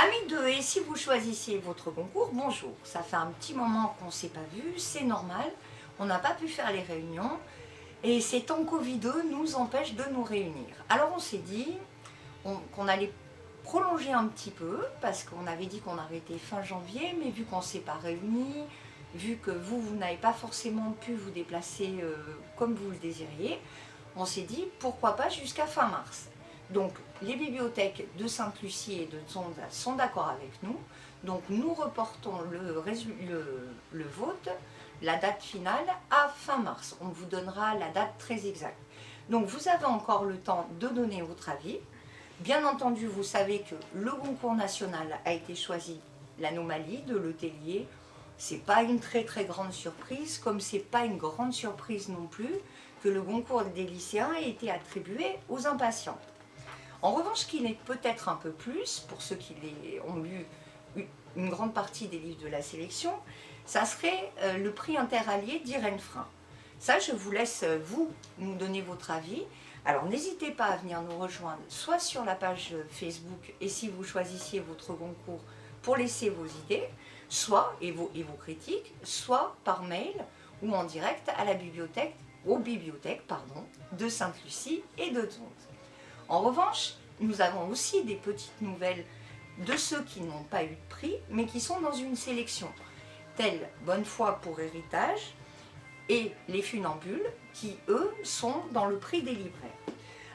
Amis de Et si vous choisissiez votre concours, bonjour. Ça fait un petit moment qu'on ne s'est pas vu, c'est normal. On n'a pas pu faire les réunions et ces temps Covideux nous empêchent de nous réunir. Alors on s'est dit qu'on allait prolonger un petit peu parce qu'on avait dit qu'on arrêtait fin janvier, mais vu qu'on ne s'est pas réunis, vu que vous n'avez pas forcément pu vous déplacer comme vous le désiriez, on s'est dit pourquoi pas jusqu'à fin mars. Donc les bibliothèques de Sainte-Lucie et de Zonza sont d'accord avec nous. Donc nous reportons le vote, la date finale, à fin mars. On vous donnera la date très exacte. Donc vous avez encore le temps de donner votre avis. Bien entendu, vous savez que le concours national a été choisi, l'anomalie de Letellier. C'est pas une très grande surprise, comme c'est pas une grande surprise non plus que le concours des lycéens ait été attribué aux impatients. En revanche, ce qui l'est peut-être un peu plus, pour ceux qui ont lu une grande partie des livres de la sélection, ça serait le prix interallié d'Irène Frein. Ça, je vous laisse, vous, nous donner votre avis. Alors, n'hésitez pas à venir nous rejoindre, soit sur la page Facebook, et si vous choisissiez votre concours, pour laisser vos idées, soit, et vos critiques, soit par mail ou en direct à la bibliothèque, aux bibliothèques de Sainte-Lucie et de Zonza. En revanche, nous avons aussi des petites nouvelles de ceux qui n'ont pas eu de prix, mais qui sont dans une sélection, tels Bonne foi pour héritage et Les Funambules, qui, eux, sont dans le prix des libraires.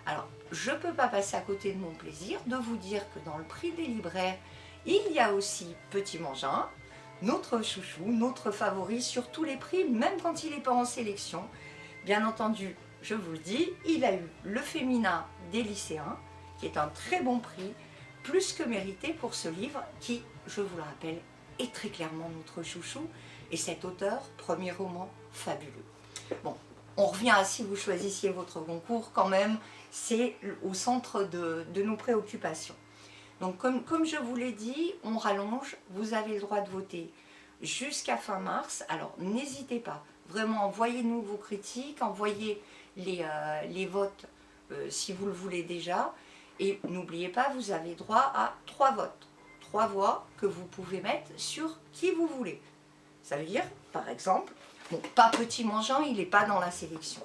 Alors, je ne peux pas passer à côté de mon plaisir de vous dire que dans le prix des libraires, il y a aussi Petit Mangin, notre chouchou, notre favori sur tous les prix, même quand il n'est pas en sélection. Bien entendu, je vous le dis, il a eu le féminin des lycéens, qui est un très bon prix, plus que mérité pour ce livre qui, je vous le rappelle, est très clairement notre chouchou. Et cet auteur, premier roman, fabuleux. Bon, on revient à si vous choisissiez votre concours, quand même, c'est au centre de nos préoccupations. Donc comme je vous l'ai dit, on rallonge, vous avez le droit de voter jusqu'à fin mars. Alors n'hésitez pas, vraiment envoyez-nous vos critiques, envoyez les votes si vous le voulez déjà. Et n'oubliez pas, vous avez droit à 3 votes, 3 voix que vous pouvez mettre sur qui vous voulez. Ça veut dire, par exemple, bon, pas Petit Mangin, il n'est pas dans la sélection.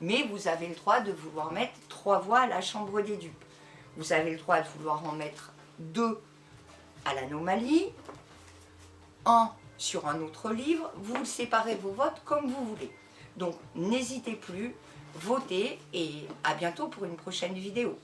Mais vous avez le droit de vouloir mettre 3 voix à la Chambre des Dupes. Vous avez le droit de vouloir en mettre 2 à l'Anomalie, 1 sur un autre livre. Vous séparez vos votes comme vous voulez. Donc n'hésitez plus, votez et à bientôt pour une prochaine vidéo.